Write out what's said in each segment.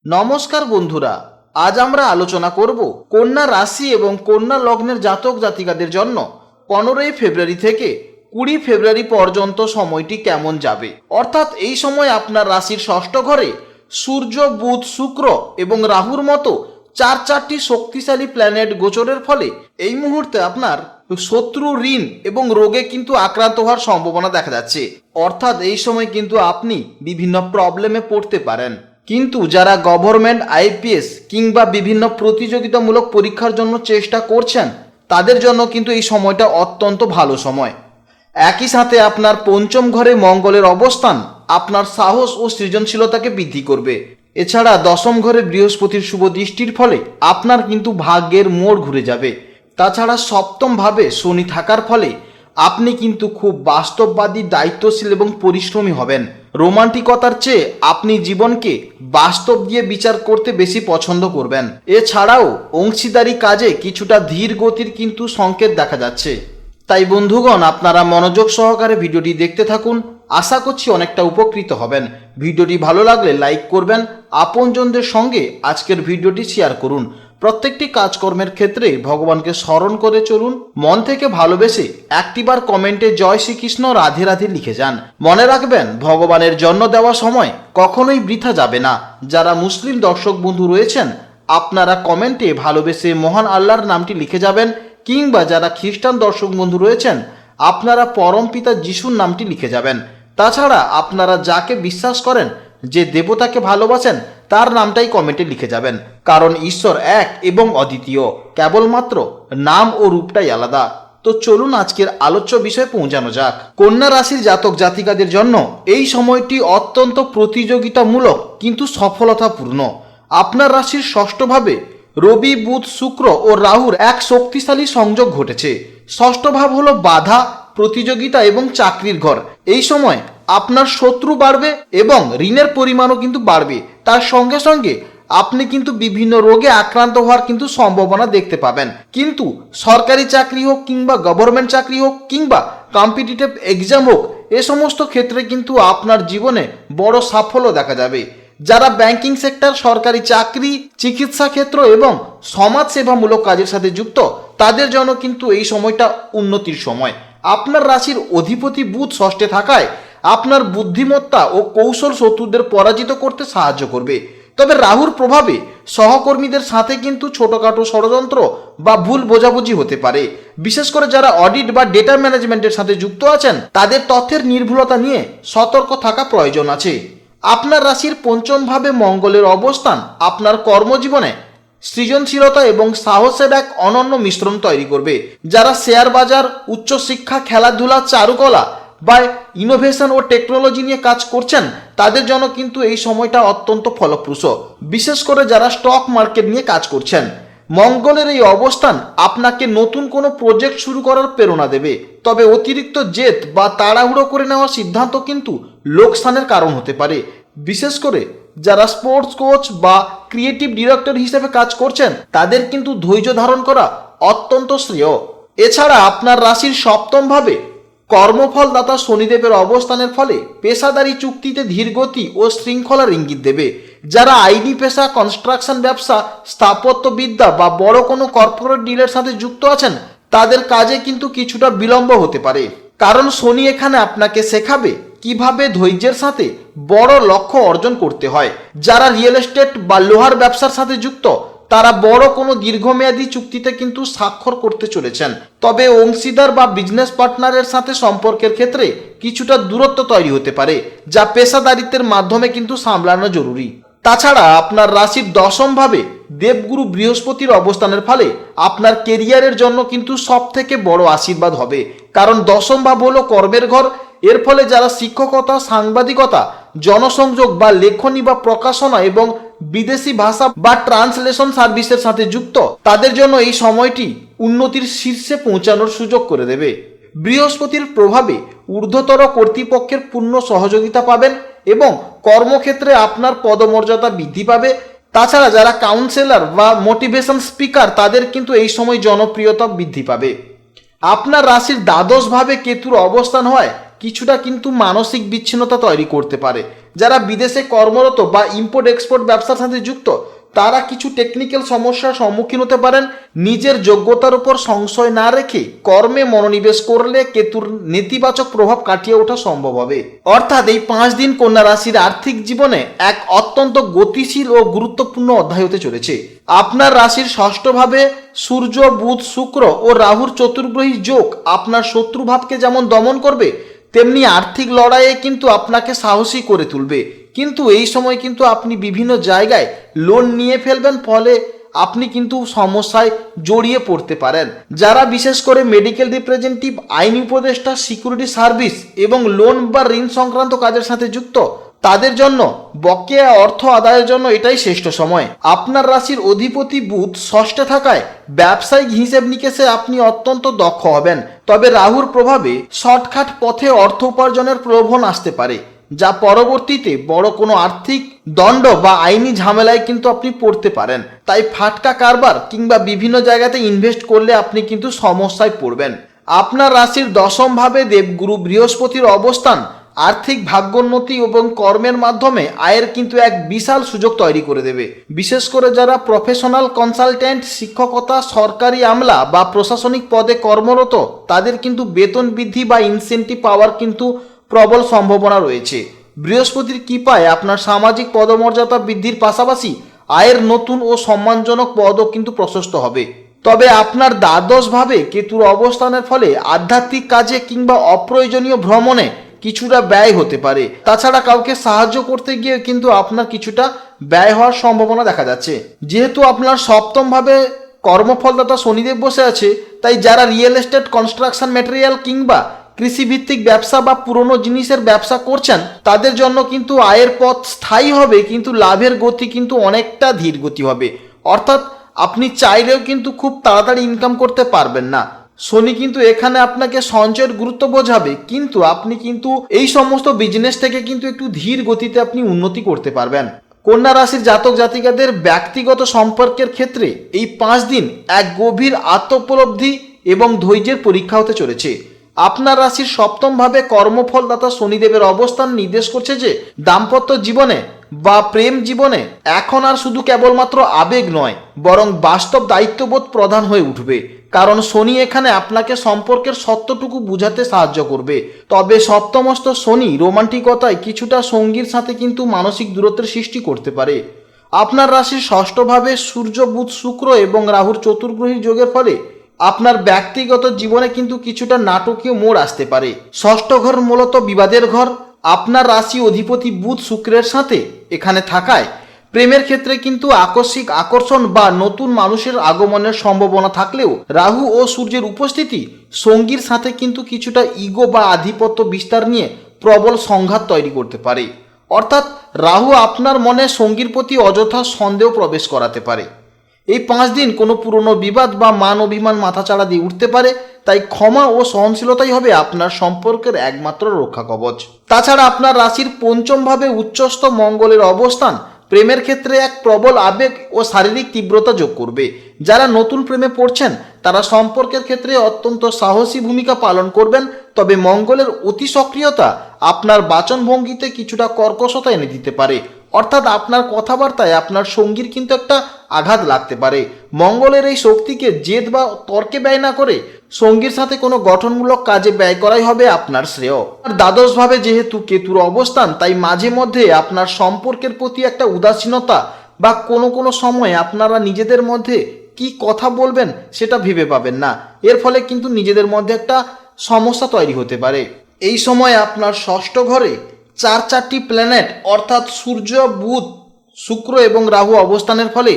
নমস্কার বন্ধুরা, আজ আমরা আলোচনা করব কন্যা রাশি এবং কন্যা লগ্নের জাতক জাতিকাদের জন্য 15 ফেব্রুয়ারি থেকে 20 ফেব্রুয়ারি পর্যন্ত সময়টি কেমন যাবে। অর্থাৎ এই সময় আপনার রাশির ষষ্ঠ ঘরে সূর্য, বুধ, শুক্র এবং রাহুর মতো চারটি শক্তিশালী প্ল্যানেট গোচরের ফলে এই মুহূর্তে আপনার শত্রু, ঋণ এবং রোগে কিন্তু আক্রান্ত হওয়ার সম্ভাবনা দেখা যাচ্ছে। অর্থাৎ এই সময় কিন্তু আপনি বিভিন্ন প্রবলেমে পড়তে পারেন। কিন্তু যারা গভর্নমেন্ট, আইপিএস কিংবা বিভিন্ন প্রতিযোগিতামূলক পরীক্ষার জন্য চেষ্টা করছেন তাদের জন্য কিন্তু এই সময়টা অত্যন্ত ভালো সময়। একই সাথে আপনার পঞ্চম ঘরে মঙ্গলের অবস্থান আপনার সাহস ও সৃজনশীলতাকে বৃদ্ধি করবে। এছাড়া দশম ঘরে বৃহস্পতির শুভ দৃষ্টির ফলে আপনার কিন্তু ভাগ্যের মোড় ঘুরে যাবে। তাছাড়া সপ্তম ভাবে শনি থাকার ফলে আপনি কিন্তু খুব বাস্তববাদী, দায়িত্বশীল এবং পরিশ্রমী হবেন। রোমান্টিকতার চেয়ে আপনি জীবনকে বাস্তব দিয়ে বিচার করতে বেশি পছন্দ করবেন। এছাড়াও অংশীদারি কাজে কিছুটা ধীর গতির কিন্তু সংকেত দেখা যাচ্ছে। তাই বন্ধুগণ, আপনারা মনোযোগ সহকারে ভিডিওটি দেখতে থাকুন। আশা করছি অনেকটা উপকৃত হবেন। ভিডিওটি ভালো লাগলে লাইক করবেন, আপনজনদের সঙ্গে আজকের ভিডিওটি শেয়ার করুন। প্রত্যেকটি কাজকর্মের ক্ষেত্রে ভগবানকে স্মরণ করে চলুন। মন থেকে ভালোবেসে একটিবার কমেন্টে জয় শ্রীকৃষ্ণ, রাধে রাধে লিখে যান। মনে রাখবেন, ভগবানের জন্য দেওয়া সময় কখনোই বৃথা যাবে না। যারা মুসলিম দর্শক বন্ধু রয়েছেন আপনারা কমেন্টে ভালোবেসে মহান আল্লাহর নামটি লিখে যাবেন, কিংবা যারা খ্রিস্টান দর্শক বন্ধু রয়েছেন আপনারা পরমপিতা যিশুর নামটি লিখে যাবেন। তাছাড়া আপনারা যাকে বিশ্বাস করেন, যে দেবতাকে ভালোবাসেন, তার নামটাই কমেন্টে লিখে যাবেন। কারণ ঈশ্বর এক এবং অদ্বিতীয়, কেবলমাত্র নাম ও রূপটাই আলাদা। তো চলুন আজকের আলোচ্য বিষয়ে পৌঁছানো যাক। কন্যা রাশির জাতক জাতিকাদের জন্য এই সময়টি অত্যন্ত প্রতিযোগিতামূলক কিন্তু সফলতাপূর্ণ। আপনার রাশির ষষ্ঠভাবে রবি, বুধ, শুক্র ও রাহুর এক শক্তিশালী সংযোগ ঘটেছে। ষষ্ঠ ভাব হলো বাধা, প্রতিযোগিতা এবং চাকরির ঘর। এই সময় আপনার শত্রু বাড়বে এবং ঋণের পরিমাণও কিন্তু বাড়বে। তার সঙ্গে সঙ্গে আপনি কিন্তু বিভিন্ন রোগে আক্রান্ত হওয়ার কিন্তু সম্ভাবনা দেখতে পাবেন। কিন্তু সরকারি চাকরি হোক কিংবা গভর্নমেন্ট চাকরি হোক কিংবা কম্পিটিটিভ এক্সাম হোক, এ সমস্ত ক্ষেত্রে কিন্তু আপনার জীবনে বড় সাফল্য দেখা যাবে। যারা ব্যাংকিং সেক্টর, সরকারি চাকরি, চিকিৎসা ক্ষেত্র এবং সমাজসেবামূলক কাজের সাথে যুক্ত তাদের জন্য কিন্তু এই সময়টা উন্নতির সময়। আপনার রাশির অধিপতি বুধ ষষ্ঠে থাকায় আপনার বুদ্ধিমত্তা ও কৌশল শত্রুদের পরাজিত করতে সাহায্য করবে। তবে রাহুর প্রভাবে সহকর্মীদের সাথে কিন্তু ছোটখাটো ষড়যন্ত্র বা ভুল বোঝাবুঝি হতে পারে। বিশেষ করে যারা অডিট বা ডেটা ম্যানেজমেন্টের সাথে যুক্ত আছেন তাদের তথ্যের নির্ভুলতা নিয়ে সতর্ক থাকা প্রয়োজন আছে। আপনার রাশির পঞ্চম ভাবে মঙ্গলের অবস্থান আপনার কর্মজীবনে সৃজনশীলতা এবং সাহসের এক অনন্য মিশ্রণ তৈরি করবে। যারা শেয়ার বাজার, উচ্চশিক্ষা, খেলাধুলা, চারুকলা বা ইনোভেশন ও টেকনোলজি নিয়ে কাজ করছেন তাদের জন্য কিন্তু এই সময়টা অত্যন্ত ফলপ্রসূ। বিশেষ করে যারা স্টক মার্কেট নিয়ে কাজ করছেন, মঙ্গলের এই অবস্থান আপনাকে নতুন কোনো প্রজেক্ট শুরু করার প্রেরণা দেবে। তবে অতিরিক্ত জেদ বা তাড়াহুড়ো করে নেওয়ার সিদ্ধান্ত কিন্তু লোকসানের কারণ হতে পারে। বিশেষ করে যারা স্পোর্টস কোচ বা ক্রিয়েটিভ ডিরেক্টর হিসেবে কাজ করছেন তাদের কিন্তু ধৈর্য ধারণ করা অত্যন্ত শ্রেয়। এছাড়া আপনার রাশির সপ্তম ভাবে কর্মফলদাতা শনিদেবের অবস্থানের ফলে পেশাদারি চুক্তিতে ধীরগতি ও শৃঙ্খলার ইঙ্গিত দেবে। যারা আইনি পেশা, কনস্ট্রাকশন ব্যবসা, স্থাপত্যবিদ্যা বা বড় কোনো কর্পোরেট ডিলের সাথে যুক্ত আছেন তাদের কাজে কিন্তু কিছুটা বিলম্ব হতে পারে। কারণ শনি এখানে আপনাকে শেখাবে কিভাবে ধৈর্যের সাথে বড় লক্ষ্য অর্জন করতে হয়। যারা রিয়েল এস্টেট বা লোহার ব্যবসার সাথে যুক্ত তারা বড় কোনো দীর্ঘমেয়াদী চুক্তিতে কিন্তু স্বাক্ষর করতে চলেছেন। তবে অংশীদার বা বিজনেস পার্টনারের সাথে সম্পর্কের ক্ষেত্রে কিছুটা দূরত্ব তৈরি হতে পারে, যা পেশাদারিত্বের মাধ্যমে কিন্তু সামলানো জরুরি। তাছাড়া আপনার রাশির দশম ভাবে দেবগুরু বৃহস্পতির অবস্থানের ফলে আপনার কেরিয়ারের জন্য কিন্তু সব থেকে বড় আশীর্বাদ হবে। কারণ দশম ভাব হলো কর্মের ঘর। এর ফলে যারা শিক্ষকতা, সাংবাদিকতা, জনসংযোগ বা লেখনী বা প্রকাশনা এবং বিদেশি ভাষা বা ট্রান্সলেশন সার্ভিসের সাথে যুক্ত তাদের জন্য এই সময়টি উন্নতির শীর্ষে পৌঁছানোর সুযোগ করে দেবে। বৃহস্পতির প্রভাবে ঊর্ধ্বতর কর্তৃপক্ষের পূর্ণ সহযোগিতা পাবেন এবং কর্মক্ষেত্রে আপনার পদমর্যাদা বৃদ্ধি পাবে। তাছাড়া যারা কাউন্সিলর বা মোটিভেশন স্পিকার তাদের কিন্তু এই সময় জনপ্রিয়তা বৃদ্ধি পাবে। আপনার রাশির দ্বাদশ ভাবে কেতুর অবস্থান হয় কিছুটা কিন্তু মানসিক বিচ্ছিন্নতা তৈরি করতে পারে। যারা বিদেশে কর্মরত বা ইম্পোর্ট এক্সপোর্ট ব্যবসার সাথে যুক্ত তারা কিছু টেকনিক্যাল সমস্যার সম্মুখীন হতে পারেন। নিজের যোগ্যতার উপর সংশয় না রেখে কর্মে মনোনিবেশ করলে কেতুর নেতিবাচক প্রভাব কাটিয়ে ওঠা সম্ভব হবে। অর্থাৎ এই 5 দিন কন্যা রাশির আর্থিক জীবনে এক অত্যন্ত গতিশীল ও গুরুত্বপূর্ণ অধ্যায় হতে চলেছে। আপনার রাশির ষষ্ঠভাবে সূর্য, বুধ, শুক্র ও রাহুর চতুর্গ্রহী যোগ আপনার শত্রুভাবকে যেমন দমন করবে, তেমনি আর্থিক লড়াইয়ে কিন্তু আপনাকে সাহসী করে তুলবে। কিন্তু এই সময় কিন্তু আপনি বিভিন্ন জায়গায় লোন নিয়ে ফেলবেন, ফলে আপনি কিন্তু সমস্যায় জড়িয়ে পড়তে পারেন। যারা বিশেষ করে মেডিকেল রিপ্রেজেন্টেটিভ, আইনি উপদেষ্টা, সিকিউরিটি সার্ভিস এবং লোন বা ঋণ সংক্রান্ত কাজের সাথে যুক্ত তাদের জন্য বকেয়া অর্থ আদায়ের জন্য এটাই শ্রেষ্ঠ সময়। আপনার রাশির অধিপতি বুধ ষষ্ঠে থাকায় ব্যবসায়িক হিসেব নিকেশে আপনি অত্যন্ত দক্ষ হবেন। তবে রাহুর প্রভাবে শর্টকাট পথে অর্থ উপার্জনের প্রলোভন আসতে পারে, যা পরবর্তীতে বড় কোনো আর্থিক দণ্ড বা আইনি ঝামেলায় কিন্তু আপনি পড়তে পারেন। তাই ফাটকা কারবার কিংবা বিভিন্ন জায়গাতে ইনভেস্ট করলে আপনি কিন্তু সমস্যায় পড়বেন। আপনার রাশির দশমভাবে দেবগুরু বৃহস্পতির অবস্থান আর্থিক ভাগ্যোন্নতি এবং কর্মের মাধ্যমে আয়ের কিন্তু এক বিশাল সুযোগ তৈরি করে দেবে। বিশেষ করে যারা প্রফেশনাল কনসালটেন্ট, শিক্ষকতা, সরকারি আমলা বা প্রশাসনিক পদে কর্মরত তাদের কিন্তু বেতন বৃদ্ধি বা ইনসেন্টিভ পাওয়ার কিন্তু প্রবল সম্ভাবনা রয়েছে। বৃহস্পতির কৃপায় আপনার সামাজিক পদমর্যাদা বৃদ্ধির পাশাপাশি আয়ের নতুন ও সম্মানজনক পদও কিন্তু প্রশস্ত হবে। তবে আপনার দ্বাদশভাবে কেতুর অবস্থানের ফলে আধ্যাত্মিক কাজে কিংবা অপ্রয়োজনীয় ভ্রমণে কিছুটা ব্যয় হতে পারে। তাছাড়া কাউকে সাহায্য করতে গিয়ে কিন্তু আপনার কিছুটা ব্যয় হওয়ার সম্ভাবনা দেখা যাচ্ছে। যেহেতু আপনার সপ্তমভাবে কর্মফলদাতা শনিদেব বসে আছে, তাই যারা রিয়েল এস্টেট, কনস্ট্রাকশন ম্যাটেরিয়াল কিংবা কৃষিভিত্তিক ব্যবসা বা পুরনো জিনিসের ব্যবসা করছেন তাদের জন্য কিন্তু আয়ের পথ স্থায়ী হবে, কিন্তু লাভের গতি কিন্তু অনেকটা ধীর গতি হবে। অর্থাৎ আপনি চাইলেও কিন্তু খুব তাড়াতাড়ি ইনকাম করতে পারবেন না। শনি কিন্তু এখানে আপনাকে সঞ্চয়ের গুরুত্ব বোঝাবে, কিন্তু আপনি কিন্তু এই সমস্ত বিজনেস থেকে কিন্তু একটু ধীর গতিতে আপনি উন্নতি করতে পারবেন। কন্যা রাশির জাতক জাতিকাদের ব্যক্তিগত সম্পর্কের ক্ষেত্রে এই 5 দিন এক গভীর আত্মোপলব্ধি এবং ধৈর্যের পরীক্ষা হতে চলেছে। আপনার রাশির সপ্তমভাবে কর্মফলদাতা শনিদেবের অবস্থান নির্দেশ করছে যে দাম্পত্য জীবনে বা প্রেম জীবনে এখন আর শুধু কেবলমাত্র আবেগ নয়, বরং বাস্তব দায়িত্ববোধ প্রধান হয়ে উঠবে। কারণ শনি এখানে আপনাকে সম্পর্কের সত্যটুকু বুঝাতে সাহায্য করবে। তবে সপ্তমস্ত শনি রোমান্টিকতায় কিছুটা সঙ্গীর সাথে কিন্তু মানসিক দূরত্বের সৃষ্টি করতে পারে। আপনার রাশির ষষ্ঠভাবে সূর্য, বুধ, শুক্র এবং রাহুর চতুর্গ্রহী যোগের ফলে আপনার ব্যক্তিগত জীবনে কিন্তু কিছুটা নাটকীয় মোড় আসতে পারে। ষষ্ঠ ঘর মূলত বিবাদের ঘর। আপনার রাশি অধিপতি বুধ শুক্রের সাথে এখানে থাকায় প্রেমের ক্ষেত্রে কিন্তু আকস্মিক আকর্ষণ বা নতুন মানুষের আগমনের সম্ভাবনা থাকলেও রাহু ও সূর্যের উপস্থিতি সঙ্গীর সাথে কিন্তু কিছুটা ইগো বা আধিপত্য বিস্তার নিয়ে প্রবল সংঘাত তৈরি করতে পারে। অর্থাৎ রাহু আপনার মনে সঙ্গীর প্রতি অযথা সন্দেহ প্রবেশ করাতে পারে। এই 5 দিন কোনো পুরনো বিবাদ বা মান অভিমান মাথাচাড়া দিয়ে উঠতে পারে, তাই ক্ষমা ও সহনশীলতাই হবে আপনার সম্পর্কের একমাত্র রক্ষা কবচ। তাছাড়া আপনার রাশির পঞ্চমভাবে উচ্চস্থ মঙ্গলের অবস্থান প্রেমের ক্ষেত্রে এক প্রবল আবেগ ও শারীরিক তীব্রতা যোগ করবে। যারা নতুন প্রেমে পড়ছেন তারা সম্পর্কের ক্ষেত্রে অত্যন্ত সাহসী ভূমিকা পালন করবেন। তবে মঙ্গলের অতি সক্রিয়তা আপনার বাচনভঙ্গিতে কিছুটা কর্কশতা এনে দিতে পারে। অর্থাৎ আপনার কথাবার্তায় আপনার সঙ্গীর কিন্তু একটা আঘাত লাগতে পারে। মঙ্গলের এই শক্তিকে জেদ বা তর্কে ব্যয় না করে সঙ্গীর সাথে কোনো গঠনমূলক কাজে ব্যয় করাই হবে আপনার শ্রেয়। আর দ্বাদশভাবে যেহেতু কেতুর অবস্থান, তাই মাঝে মধ্যে আপনার সম্পর্কের প্রতি একটা উদাসীনতা বা কোনো সময় আপনারা নিজেদের মধ্যে কি কথা বলবেন সেটা ভেবে পাবেন না। এর ফলে কিন্তু নিজেদের মধ্যে একটা সমস্যা তৈরি হতে পারে। এই সময় আপনার ষষ্ঠ ঘরে চারটি প্ল্যানেট অর্থাৎ সূর্য, বুধ, শুক্র এবং রাহু অবস্থানের ফলে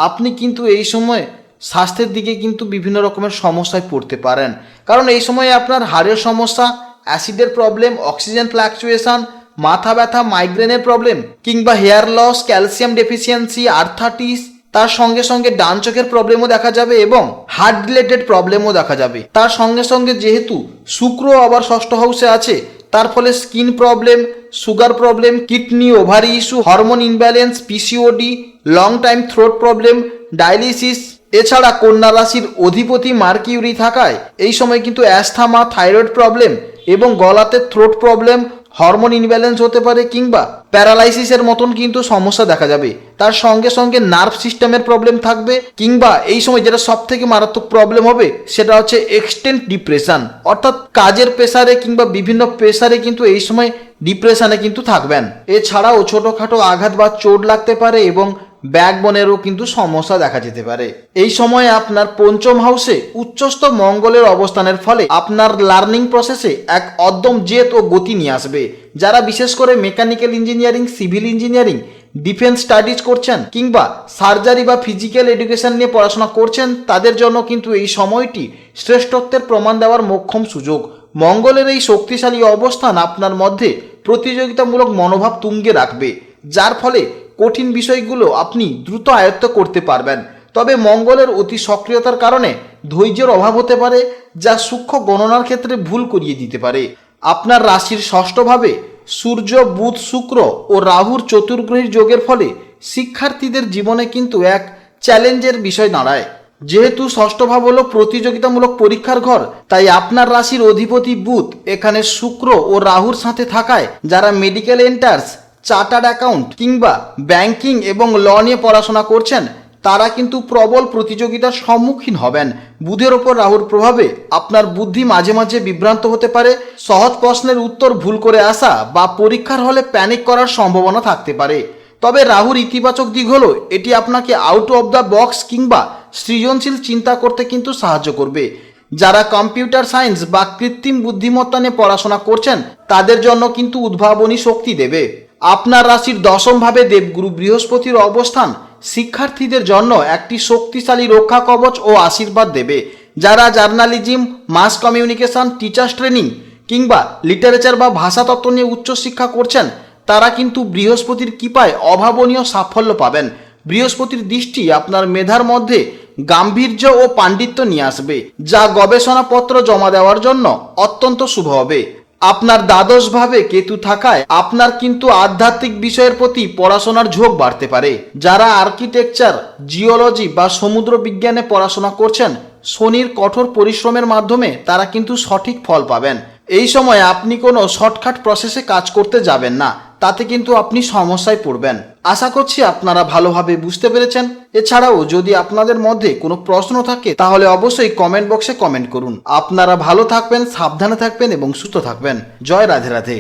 আপনি কিন্তু এই সময় স্বাস্থ্যের দিকে কিন্তু বিভিন্ন রকমের সমস্যায় পড়তে পারেন। কারণ এই সময় আপনার হাড়ের সমস্যা, অ্যাসিডের প্রবলেম, অক্সিজেন ফ্ল্যাকচুয়েশন, মাথা ব্যথা, মাইগ্রেনের প্রবলেম কিংবা hair loss, calcium deficiency, arthritis, তার সঙ্গে সঙ্গে ডান চোখের প্রবলেমও দেখা যাবে এবং হার্ট রিলেটেড প্রবলেমও দেখা যাবে। তার সঙ্গে সঙ্গে যেহেতু শুক্র আবার ষষ্ঠ হাউসে আছে, তার ফলে skin problem, sugar problem, kidney, ovary issue, hormone imbalance, PCOD, long time throat problem, dialysis. এছাড়া কন্যা রাশির অধিপতি মার্কিউরি থাকায় এই সময় কিন্তু অ্যাस्थমা, থাইরয়েড প্রবলেম এবং গলাতে থ্রোট প্রবলেম, হরমোন ইনব্যালেন্স হতে পারে কিংবা প্যারালাইসিসের মতন কিন্তু সমস্যা দেখা যাবে। তার সঙ্গে সঙ্গে নার্ভ সিস্টেমের প্রবলেম থাকবে, কিংবা এই সময় যেটা সব থেকে মারাত্মক প্রবলেম হবে সেটা হচ্ছে এক্সটেন্ট ডিপ্রেশন, অর্থাৎ কাজের প্রেসারে কিংবা বিভিন্ন প্রেসারে কিন্তু এই সময় ডিপ্রেশনে কিন্তু থাকবেন। এছাড়াও ছোটোখাটো আঘাত বা চোট লাগতে পারে এবং ব্যাকবোনেরও কিন্তু সমস্যা দেখা যেতে পারে। এই সময় আপনার পঞ্চম হাউসে উচ্চস্থ মঙ্গলের অবস্থানের ফলে আপনার লার্নিং প্রসেসে এক অদ্যম জেদ ও গতি নিয়ে আসবে। যারা বিশেষ করে mechanical engineering, civil engineering, defence studies করছেন কিংবা সার্জারি বা ফিজিক্যাল এডুকেশন নিয়ে পড়াশোনা করছেন, তাদের জন্য কিন্তু এই সময়টি শ্রেষ্ঠত্বের প্রমাণ দেওয়ার মোক্ষম সুযোগ। মঙ্গলের এই শক্তিশালী অবস্থান আপনার মধ্যে প্রতিযোগিতামূলক মনোভাব তুঙ্গে রাখবে, যার ফলে কঠিন বিষয়গুলো আপনি দ্রুত আয়ত্ত করতে পারবেন। তবে মঙ্গলের অতি সক্রিয়তার কারণে ধৈর্যের অভাব হতে পারে, যা সূক্ষ্ম গণনার ক্ষেত্রে ভুল করিয়ে দিতে পারে। আপনার রাশির ষষ্ঠভাবে সূর্য, বুধ, শুক্র ও রাহুর চতুর্গ্রহীর যোগের ফলে শিক্ষার্থীদের জীবনে কিন্তু এক চ্যালেঞ্জের বিষয় দাঁড়ায়। যেহেতু ষষ্ঠ ভাব হলো প্রতিযোগিতামূলক পরীক্ষার ঘর, তাই আপনার রাশির অধিপতি বুধ এখানে শুক্র ও রাহুর সাথে থাকায় যারা মেডিকেল এন্টার্স, চার্টার্ড অ্যাকাউন্ট কিংবা ব্যাংকিং এবং ল নিয়ে পড়াশোনা করছেন, তারা কিন্তু প্রবল প্রতিযোগিতার সম্মুখীন হবেন। বুধের ওপর রাহুর প্রভাবে আপনার বুদ্ধি মাঝে মাঝে বিভ্রান্ত হতে পারে, সহজ প্রশ্নের উত্তর ভুল করে আসা বা পরীক্ষার হলে প্যানিক করার সম্ভাবনা থাকতে পারে। তবে রাহুর ইতিবাচক দিক হলো এটি আপনাকে আউট অফ দ্য বক্স কিংবা সৃজনশীল চিন্তা করতে কিন্তু সাহায্য করবে। যারা কম্পিউটার সায়েন্স বা কৃত্রিম বুদ্ধিমত্তা নিয়ে পড়াশোনা করছেন, তাদের জন্য কিন্তু উদ্ভাবনী শক্তি দেবে। আপনার রাশির দশমভাবে দেবগুরু বৃহস্পতির অবস্থান শিক্ষার্থীদের জন্য একটি শক্তিশালী রক্ষা কবচ ও আশীর্বাদ দেবে। যারা journalism, mass communication, teachers training কিংবা লিটারেচার বা ভাষাতত্ত্ব নিয়ে উচ্চশিক্ষা করছেন, তারা কিন্তু বৃহস্পতির কৃপায় অভাবনীয় সাফল্য পাবেন। বৃহস্পতির দৃষ্টি আপনার মেধার মধ্যে গাম্ভীর্য ও পাণ্ডিত্য নিয়ে আসবে, যা গবেষণাপত্র জমা দেওয়ার জন্য অত্যন্ত শুভ হবে। আপনার দ্বাদশভাবে কেতু থাকায় আপনার কিন্তু আধ্যাত্মিক বিষয়ের প্রতি পড়াশোনার ঝোঁক বাড়তে পারে। যারা আর্কিটেকচার, জিওলজি বা সমুদ্র বিজ্ঞানে পড়াশোনা করছেন, শনির কঠোর পরিশ্রমের মাধ্যমে তারা কিন্তু সঠিক ফল পাবেন। এই সময় আপনি কোনো শর্টকাট প্রসেসে কাজ করতে যাবেন না, তাতে কিন্তু আপনি সমস্যায় পড়বেন। আশা করছি আপনারা ভালোভাবে বুঝতে পেরেছেন। এছাড়াও যদি আপনাদের মধ্যে কোনো প্রশ্ন থাকে তাহলে অবশ্যই কমেন্ট বক্সে কমেন্ট করুন। আপনারা ভালো থাকবেন, সাবধানে থাকবেন এবং সুস্থ থাকবেন। জয় রাধে রাধে।